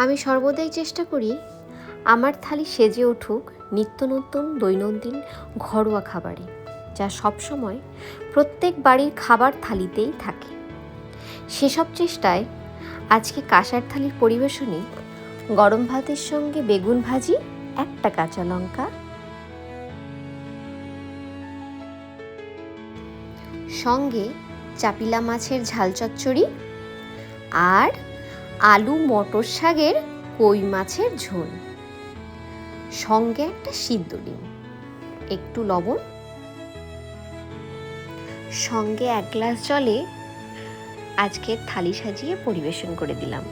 আমি সর্বদাই চেষ্টা করি আমার থালি সেজে উঠুক নিত্য নতুন দৈনন্দিন ঘরোয়া খাবারে, যা সবসময় প্রত্যেক বাড়ির খাবার থালিতেই থাকে। সেসব চেষ্টায় আজকে কাঁসার থালির পরিবেশনে গরম ভাতের সঙ্গে বেগুন ভাজি, একটা কাঁচা লঙ্কা, সঙ্গে চাপিলা মাছের ঝাল চচ্চড়ি আর আলু মটর শাকের কই মাছের ঝোল, সঙ্গে একটা সিদ্ধ ডিম, একটু লবণ, সঙ্গে 1 গ্লাস জলে আজকের থালি সাজিয়ে পরিবেশন করে দিলাম।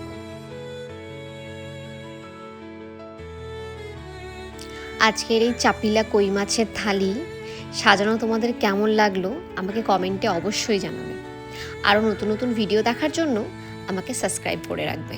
আজকের এই চাপিলা কই মাছের থালি সাজানো তোমাদের কেমন লাগলো আমাকে কমেন্টে অবশ্যই জানাবে। আরও নতুন নতুন ভিডিও দেখার জন্য আমাকে সাবস্ক্রাইব করে রাখবে।